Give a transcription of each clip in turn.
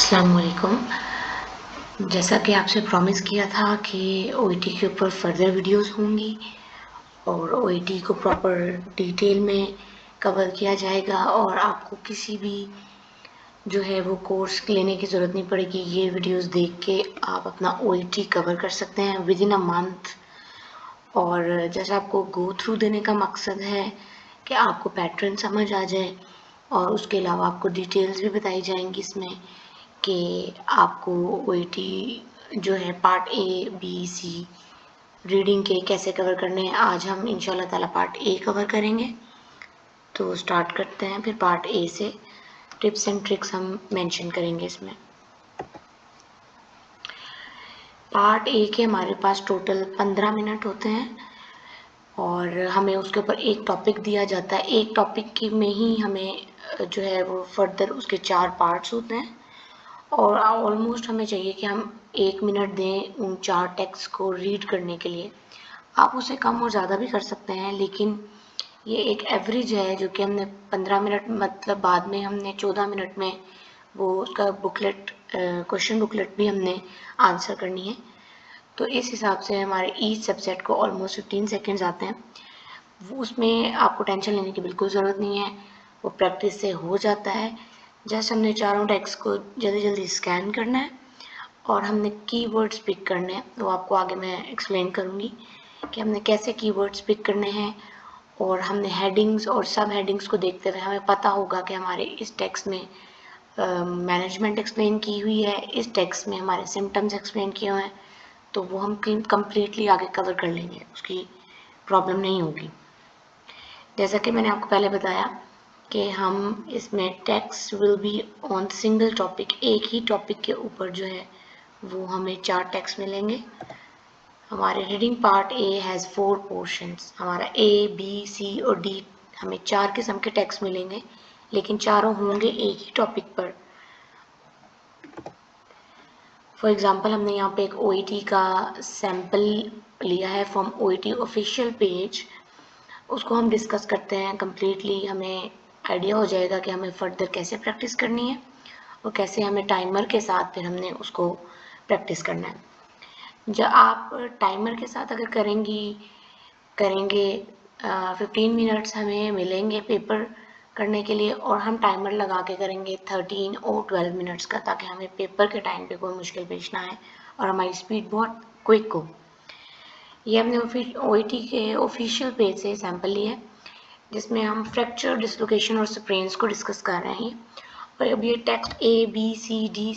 अस्सलाम वालेकुम। जैसा कि आपसे प्रॉमिस किया था कि ओईटी के ऊपर फर्दर वीडियोस होंगी और ओईटी को प्रॉपर डिटेल में कवर किया जाएगा और आपको किसी भी जो है वो कोर्स लेने की ज़रूरत नहीं पड़ेगी। ये वीडियोस देख के आप अपना ओईटी कवर कर सकते हैं विद इन अ मंथ। और जैसा आपको गो थ्रू देने का मकसद है कि आपको पैटर्न समझ आ जाए और उसके अलावा आपको डिटेल्स भी बताई जाएंगी इसमें कि आपको ओईटी जो है part A B C reading के कैसे कवर करने हैं। आज हम इंशाल्लाह ताला पार्ट ए कवर करेंगे। तो स्टार्ट करते हैं फिर पार्ट ए से। टिप्स एंड ट्रिक्स हम मेंशन करेंगे इसमें। पार्ट ए के हमारे पास टोटल 15 मिनट होते हैं और हमें उसके ऊपर एक टॉपिक दिया जाता है। एक टॉपिक की में ही हमें जो है वो फर्दर उसके 4 पार्ट्स होते हैं और ऑलमोस्ट हमें चाहिए कि हम 1 मिनट दें उन 4 टेक्स्ट को रीड करने के लिए। आप उसे कम और ज़्यादा भी कर सकते हैं, लेकिन ये एक एवरेज है जो कि हमने 15 मिनट मतलब बाद में हमने 14 मिनट में वो उसका बुकलेट क्वेश्चन बुकलेट भी हमने आंसर करनी है। तो इस हिसाब से हमारे ईच सबसेट को ऑलमोस्ट 15 सेकेंड्स आते हैं। वो उसमें आपको टेंशन लेने की बिल्कुल ज़रूरत नहीं है, वो प्रैक्टिस से हो जाता है। जस्ट हमने चारों टेक्स्ट को जल्दी जल्दी स्कैन करना है और हमने कीवर्ड्स पिक करने हैं। वो आपको आगे मैं एक्सप्लेन करूँगी कि हमने कैसे कीवर्ड्स पिक करने हैं। और हमने हेडिंग्स और सब हेडिंग्स को देखते हुए हमें पता होगा कि हमारे इस टेक्स्ट में मैनेजमेंट एक्सप्लेन की हुई है, इस टेक्स्ट में हमारे सिम्टम्स एक्सप्लेन किए हुए हैं, तो वो हम कम्प्लीटली आगे कवर कर लेंगे, उसकी प्रॉब्लम नहीं होगी। जैसा कि मैंने आपको पहले बताया कि हम इसमें text will be on single topic, एक ही टॉपिक के ऊपर जो है वो हमें 4 टेक्स्ट मिलेंगे। हमारे reading part A has 4 portions. हमारा ए बी सी और डी हमें 4 किस्म के टेक्स्ट मिलेंगे, लेकिन चारों होंगे एक ही टॉपिक पर। फॉर एग्जाम्पल हमने यहाँ पे एक ओईटी का सैम्पल लिया है फ्रॉम ओईटी ऑफिशियल पेज। उसको हम डिस्कस करते हैं कम्प्लीटली। हमें आइडिया हो जाएगा कि हमें फर्दर कैसे प्रैक्टिस करनी है और कैसे हमें टाइमर के साथ फिर हमने उसको प्रैक्टिस करना है। जब आप टाइमर के साथ अगर करेंगे 15 मिनट्स हमें मिलेंगे पेपर करने के लिए और हम टाइमर लगा के करेंगे 13 और 12 मिनट्स का, ताकि हमें पेपर के टाइम पे कोई मुश्किल पेश ना आए और हमारी स्पीड बहुत क्विक हो। ये हमने ओईटी के ऑफिशियल पेज से सैंपल लिया है जिसमें हम फ्रैक्चर डिसलोकेशन और स्प्रेन्स को डिस्कस कर रहे हैं। और अब ये text A B C D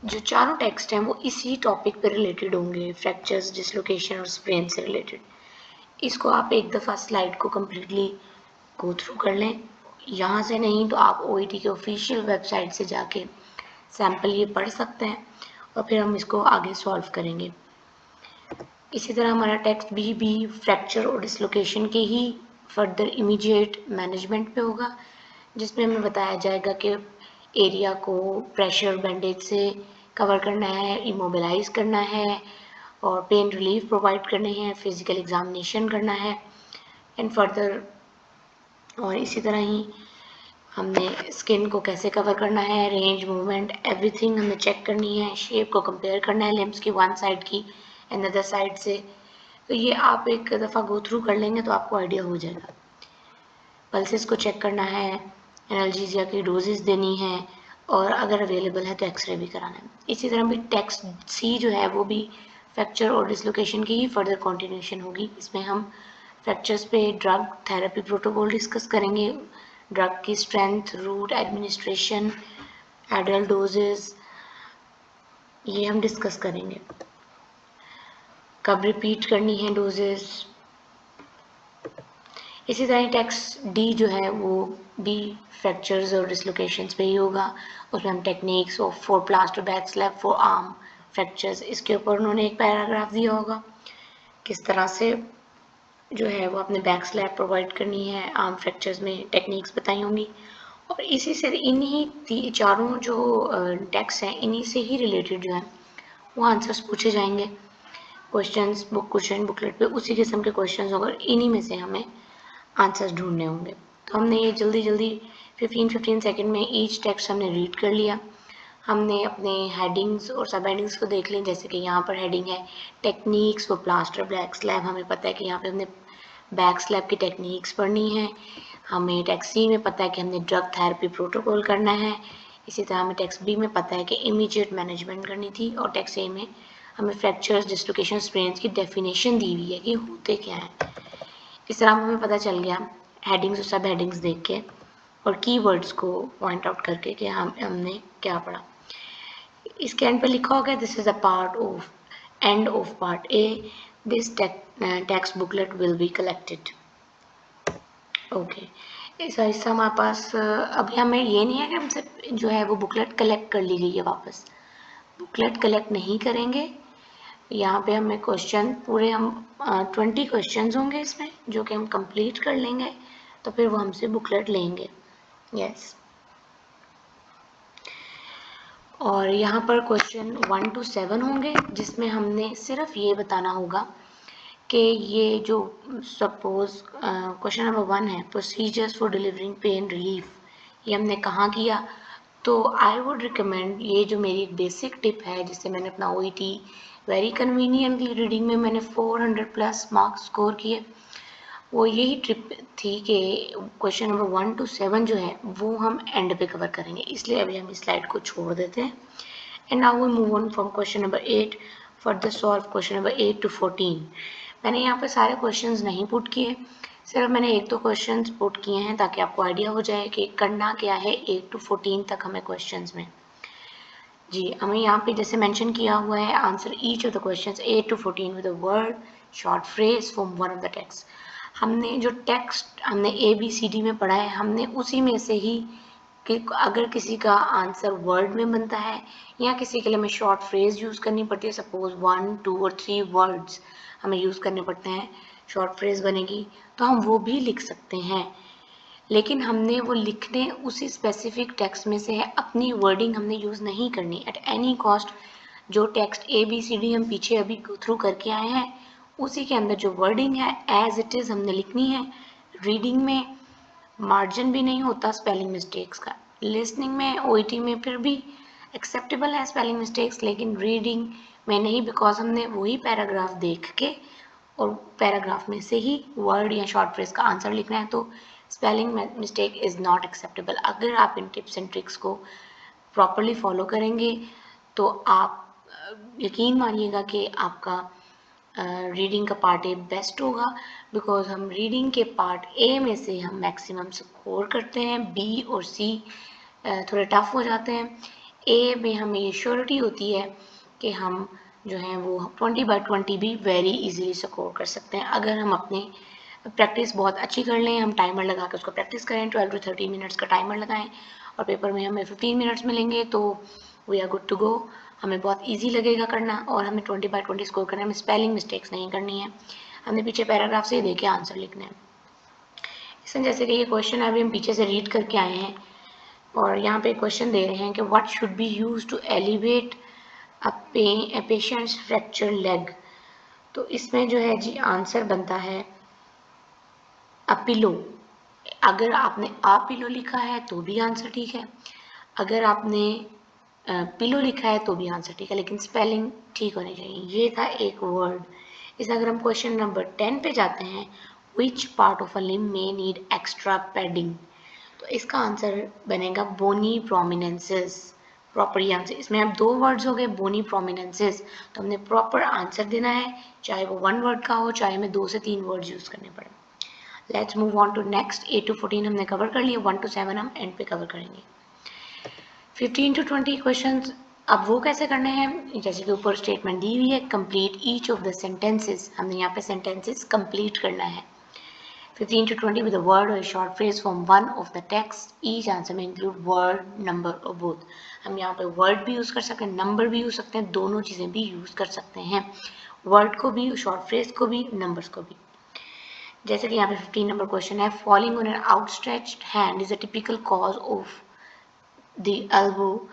जो चारों टेक्स्ट हैं वो इसी टॉपिक पे रिलेटेड होंगे, फ्रैक्चर्स डिसलोकेशन और स्प्रेन से रिलेटेड। इसको आप एक दफ़ा स्लाइड को कम्प्लीटली गो थ्रू कर लें। यहाँ से नहीं तो आप ओईटी के ऑफिशियल वेबसाइट से जाके सैम्पल ये पढ़ सकते हैं और फिर हम इसको आगे सॉल्व करेंगे। इसी तरह हमारा टेक्स्ट भी फ्रैक्चर और डिसलोकेशन के ही फर्दर इमीडिएट मैनेजमेंट पे होगा, जिसमें हमें बताया जाएगा कि एरिया को प्रेशर बैंडेज से कवर करना है, इमोबिलाइज करना है और पेन रिलीफ प्रोवाइड करने हैं, फिजिकल एग्जामिनेशन करना है एंड फर्दर। और इसी तरह ही हमने स्किन को कैसे कवर करना है, रेंज मूवमेंट एवरीथिंग हमें चेक करनी है, शेप को कंपेयर करना है लिम्स की वन साइड की एंड अदर साइड से। तो ये आप एक दफ़ा गो थ्रू कर लेंगे तो आपको आइडिया हो जाएगा। पल्सेस को चेक करना है, एनाल्जेसिया की डोजेस देनी है और अगर अवेलेबल है तो एक्सरे भी कराना है। इसी तरह भी टेक्स्ट सी जो है वो भी फ्रैक्चर और डिसलोकेशन की ही फर्दर कॉन्टिन्यूशन होगी। इसमें हम फ्रैक्चर्स पे ड्रग थेरेपी प्रोटोकॉल डिस्कस करेंगे, ड्रग की strength, route, administration, adult doses, ये हम डिस्कस करेंगे। कब रिपीट करनी है डोजेस। इसी तरह टेक्स्ट डी जो है वो भी फ्रैक्चर्स और डिसलोकेशंस पे ही होगा। उसमें हम techniques of for plaster back slab for arm fractures, इसके ऊपर उन्होंने एक पैराग्राफ दिया होगा किस तरह से जो है वो अपने बैक स्लैब प्रोवाइड करनी है, आर्म फ्रैक्चर्स में टेक्निक्स बताई होंगी। और इसी से इन्हीं चारों जो टेक्स्ट हैं इन्हीं से ही रिलेटेड जो है वो आंसर्स पूछे जाएंगे। क्वेश्चन बुकलेट पे उसी किस्म के क्वेश्चंस होंगे, इन्हीं में से हमें आंसर्स ढूंढने होंगे। तो हमने ये जल्दी जल्दी 15 सेकंड में ईच टेक्स्ट हमने रीड कर लिया। हमने अपने हेडिंग्स और सब हेडिंग्स को देख लें, जैसे कि यहाँ पर हेडिंग है techniques for plaster back slab. हमें पता है कि यहाँ पे हमने बैक स्लैब की टेक्निक्स पढ़नी है। हमें टेक्स्ट सी में पता है कि हमने ड्रग थेरेपी प्रोटोकॉल करना है। इसी तरह हमें टेक्स्ट बी में पता है कि इमीडिएट मैनेजमेंट करनी थी, और टेक्स्ट ए में हमें फ्रैक्चर्स डिस्लोकेशन स्प्रेन्स की डेफिनेशन दी हुई है कि होते क्या हैं। इस तरह हमें पता चल गया हेडिंग्स और सब हेडिंग्स देख के और कीवर्ड्स को पॉइंट आउट करके कि हमने क्या पढ़ा। इसके एंड पे लिखा होगा this is a part of end of part A, this text booklet will be collected. Okay, ऐसा हिस्सा हमारे पास अभी हमें ये नहीं है कि हमसे जो है वो बुकलेट कलेक्ट कर ली गई है वापस। बुकलेट कलेक्ट नहीं करेंगे। यहाँ पे हमें क्वेश्चन पूरे हम 20 क्वेश्चन होंगे इसमें, जो कि हम कंप्लीट कर लेंगे, तो फिर वो हमसे बुकलेट लेंगे। यस, और यहाँ पर क्वेश्चन 1 to 7 होंगे, जिसमें हमने सिर्फ ये बताना होगा कि ये जो सपोज क्वेश्चन नंबर 1 है procedures for delivering pain relief, ये हमने कहाँ किया। तो आई वुड रिकमेंड, ये जो मेरी एक बेसिक टिप है जिससे मैंने अपना OET वेरी कन्वीनियंटली रीडिंग में मैंने 400+ मार्क्स स्कोर किए, वो यही ट्रिप थी कि क्वेश्चन नंबर 1 to 7 जो है वो हम एंड पे कवर करेंगे। इसलिए अभी हम इस स्लाइड को छोड़ देते हैं। And now we move on from question number 8 further solve question number 8 to 14। मैंने यहाँ पे सारे क्वेश्चंस नहीं पुट किए, सिर्फ मैंने 1-2 क्वेश्चंस पुट किए हैं ताकि आपको आइडिया हो जाए कि करना क्या है 8 to 14 तक हमें क्वेश्चंस में। जी, हमें यहाँ पे जैसे मेंशन किया हुआ है answer each of the questions 8 to 14 with a word short phrase from one of the text. हमने जो टेक्स्ट हमने ABCD में पढ़ा है, हमने उसी में से ही कि अगर किसी का आंसर वर्ड में बनता है या किसी के लिए हमें शॉर्ट फ्रेज यूज़ करनी पड़ती है, सपोज 1, 2 और 3 वर्ड्स हमें यूज़ करने पड़ते हैं, शॉर्ट फ्रेज बनेगी, तो हम वो भी लिख सकते हैं। लेकिन हमने वो लिखने उसी स्पेसिफिक टेक्स्ट में से है, अपनी वर्डिंग हमने यूज़ नहीं करनी एट एनी कॉस्ट। जो टेक्स्ट ABCD हम पीछे अभी थ्रू करके आए हैं, उसी के अंदर जो वर्डिंग है एज इट इज़ हमने लिखनी है। रीडिंग में मार्जिन भी नहीं होता स्पेलिंग मिस्टेक्स का, लिसनिंग में OET में फिर भी एक्सेप्टेबल है स्पेलिंग मिस्टेक्स, लेकिन रीडिंग में नहीं, बिकॉज हमने वही पैराग्राफ देख के और पैराग्राफ में से ही वर्ड या शॉर्ट फ्रेज का आंसर लिखना है, तो spelling mistake is not acceptable. अगर आप इन टिप्स एंड ट्रिक्स को प्रॉपरली फॉलो करेंगे तो आप यकीन मानिएगा कि आपका रीडिंग का पार्ट ए बेस्ट होगा, बिकॉज हम रीडिंग के पार्ट ए में से हम मैक्सिमम स्कोर करते हैं, बी और सी थोड़े टफ हो जाते हैं। ए में हमें ये श्योरिटी होती है कि हम जो हैं वो 20/20 भी वेरी इजीली स्कोर कर सकते हैं, अगर हम अपनी प्रैक्टिस बहुत अच्छी कर लें। हम टाइमर लगा के उसको प्रैक्टिस करें, 12 to 13 मिनट्स का टाइमर लगाएं और पेपर में हमें 15 मिनट्स मिलेंगे, तो we are good to go. हमें बहुत इजी लगेगा करना, और हमें 20/20 स्कोर करना है, हमें स्पेलिंग मिस्टेक्स नहीं करनी है, हमने पीछे पैराग्राफ से ही देखे आंसर लिखने हैं। इसमें जैसे कि ये क्वेश्चन अभी हम पीछे से रीड करके आए हैं, और यहाँ पे क्वेश्चन दे रहे हैं कि what should be use to elevate a patient's fracture leg. तो इसमें जो है जी आंसर बनता है अ पिलो। अगर आपने आ पिलो लिखा है तो भी आंसर ठीक है, अगर आपने पिलो लिखा है तो भी आंसर ठीक है, लेकिन स्पेलिंग ठीक होनी चाहिए। ये था एक वर्ड। इस अगर हम क्वेश्चन नंबर 10 पे जाते हैं, which part of a limb may need extra padding, तो इसका आंसर बनेगा बोनी प्रोमिनेंसेस। प्रॉपर आंसर, इसमें अब 2 वर्ड्स हो गए बोनी प्रोमिनेंसेस, तो हमने प्रॉपर आंसर देना है, चाहे वो 1 वर्ड का हो, चाहे हमें 2 से 3 वर्ड्स यूज़ करने पड़े। Let's move on to next. 8 to 14 हमने कवर कर लिए, 1 to 7 हम एंड पे कवर करेंगे। 15 to 20 क्वेश्चंस अब वो कैसे करने हैं, जैसे कि ऊपर स्टेटमेंट दी हुई है, complete each of the sentences, हमने यहाँ पे सेंटेंसेस कंप्लीट करना है। 15 to 20 with a word or a short phrase from one of the text, each answer may include word, number or both। हम यहाँ पे word भी यूज़ कर सकते हैं, number भी यूज़ सकते हैं, दोनों चीज़ें भी यूज़ कर सकते हैं, word को भी, short phrase को भी, numbers को भी। जैसे कि यहाँ पे 15 नंबर क्वेश्चन है, falling on an outstretched hand is a typical cause of the elbow.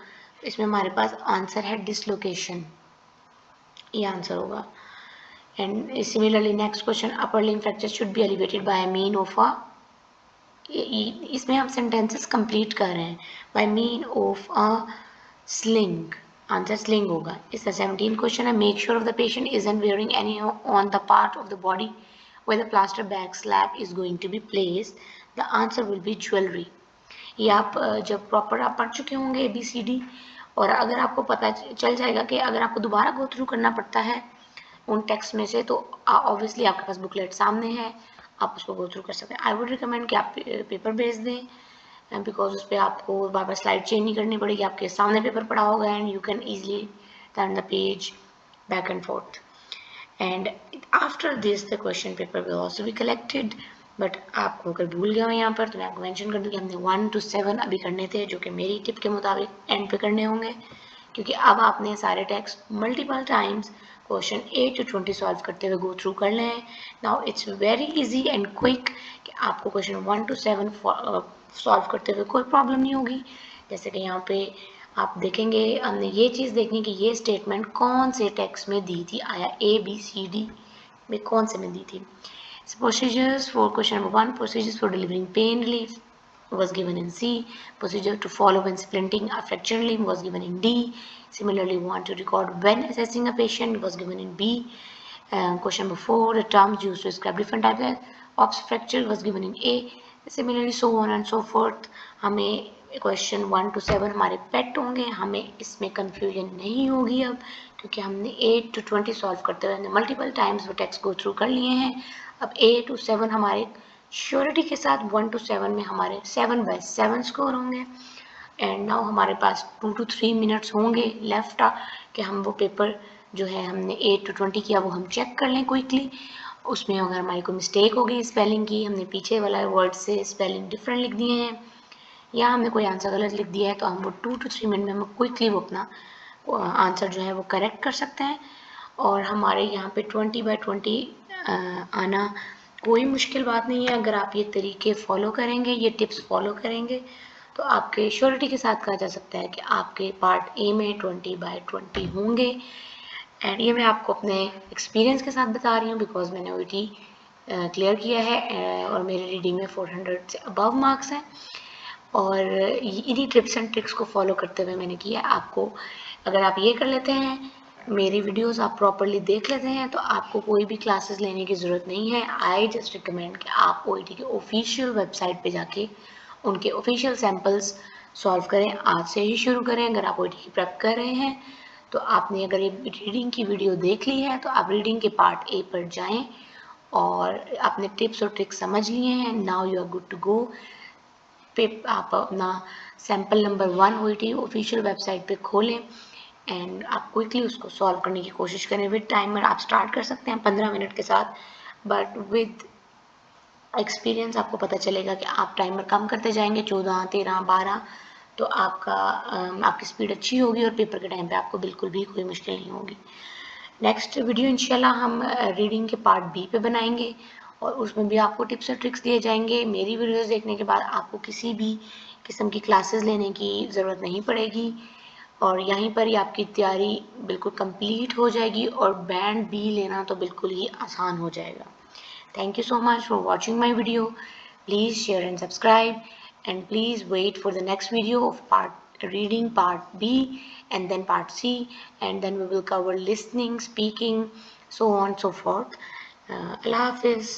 इसमें हमारे पास आंसर है डिसलोकेशन, ये आंसर होगा। And similarly next question, upper limb fracture should be elevated by mean of a, इसमें हम sentences complete कर रहे हैं, by mean of a sling, answer sling होगा। इसका 17 क्वेश्चन है, make sure of the patient isn't wearing any on the part of the body where the plaster bag slab is going to be placed, the answer will be jewelry। ये आप जब proper आप पढ़ चुके होंगे ABCD, और अगर आपको पता चल जाएगा कि अगर आपको दोबारा गो थ्रू करना पड़ता है उन टेक्स्ट में से, तो ऑब्वियसली आपके पास बुकलेट सामने है, आप उसको गो थ्रू कर सकते हैं। आई वुड रिकमेंड कि आप पेपर भेज दें, बिकॉज उस पर आपको बार बार स्लाइड चेंज नहीं करनी पड़ेगी, आपके सामने पेपर पड़ा होगा and you can easily turn the page back and fourth. And after this the question paper will also be collected, but आपको अगर भूल गया हो यहाँ पर तो मैं आपको मेंशन कर दूँ कि हमने 1 to 7 अभी करने थे, जो कि मेरी टिप के मुताबिक एंड पे करने होंगे, क्योंकि अब आपने सारे text multiple times question 8 to 20 solve करते हुए गो थ्रू कर लें। Now it's very easy and quick कि आपको क्वेश्चन 1 to 7 सॉल्व करते हुए कोई प्रॉब्लम नहीं होगी। जैसे कि यहाँ पे आप देखेंगे, हमने ये चीज़ देखनी कि ये स्टेटमेंट कौन से टेक्स्ट में दी थी, आया ABCD में कौन से में दी थी। Procedures for question number 1, procedures for delivering pain relief was given in C. Procedure to follow when splinting a fractured limb was given in D. Similarly, want to record when assessing a patient was given in B. Question number 4, the terms used to describe different types of fracture was given in A. Similarly, so on and so forth. हमें question 1 to 7 हमारे पेट होंगे, हमें इसमें confusion नहीं होगी अब, क्योंकि हमने 8 to 20 सॉल्व करते हुए हमने मल्टीपल टाइम्स वो टेक्स्ट गो थ्रू कर लिए हैं। अब 8 to 7 हमारे श्योरिटी के साथ 1 to 7 में हमारे 7 by 7 स्कोर होंगे। एंड नाउ हमारे पास 2 to 3 मिनट्स होंगे लेफ्ट कि हम वो पेपर जो है हमने 8 to 20 किया वो हम चेक कर लें क्विकली। उसमें अगर हमारी कोई मिस्टेक हो गई स्पेलिंग की, हमने पीछे वाला वर्ड से स्पेलिंग डिफरेंट लिख दिए हैं, या हमने कोई आंसर गलत लिख दिया है, तो हम वो 2 to 3 मिनट में हम क्विकली वो अपना आंसर जो है वो करेक्ट कर सकते हैं। और हमारे यहाँ पे 20 by 20 आना कोई मुश्किल बात नहीं है। अगर आप ये तरीके फॉलो करेंगे, ये टिप्स फॉलो करेंगे, तो आपके श्योरिटी के साथ कहा जा सकता है कि आपके पार्ट ए में 20 by 20 होंगे। एंड ये मैं आपको अपने एक्सपीरियंस के साथ बता रही हूँ, बिकॉज मैंने OET क्लियर किया है और मेरे रीडिंग में 400 से अबव मार्क्स हैं, और इन्हीं टिप्स एंड ट्रिक्स को फॉलो करते हुए मैंने किया। आपको अगर आप ये कर लेते हैं, मेरी वीडियोस आप प्रॉपरली देख लेते हैं, तो आपको कोई भी क्लासेस लेने की ज़रूरत नहीं है। आई जस्ट रिकमेंड कि आप OET के ऑफिशियल वेबसाइट पे जाके उनके ऑफिशियल सैम्पल्स सॉल्व करें, आज से ही शुरू करें। अगर आप OET की प्रेप कर रहे हैं, तो आपने अगर ये रीडिंग की वीडियो देख ली है, तो आप रीडिंग के पार्ट A पर जाएं और आपने टिप्स और ट्रिक्स समझ लिए हैं। Now you are good to go. पे आप अपना sample number 1 OET official website पे खोलें एंड आप क्विकली उसको सॉल्व करने की कोशिश करें। विद टाइमर आप स्टार्ट कर सकते हैं 15 मिनट के साथ, बट विद एक्सपीरियंस आपको पता चलेगा कि आप टाइमर कम करते जाएंगे, 14, 13, 12, तो आपकी स्पीड अच्छी होगी और पेपर के टाइम पे आपको बिल्कुल भी कोई मुश्किल नहीं होगी। नेक्स्ट वीडियो इंशाल्लाह हम रीडिंग के पार्ट B पे बनाएंगे, और उसमें भी आपको टिप्स और ट्रिक्स दिए जाएंगे। मेरी वीडियोस देखने के बाद आपको किसी भी किस्म की क्लासेस लेने की ज़रूरत नहीं पड़ेगी, और यहीं पर ही आपकी तैयारी बिल्कुल कंप्लीट हो जाएगी, और बैंड B लेना तो बिल्कुल ही आसान हो जाएगा। Thank you so much for watching my video. Please share and subscribe, and please wait for the next video of reading part B and then part C, and then we will cover listening, speaking, so on and so forth. Allah Hafiz.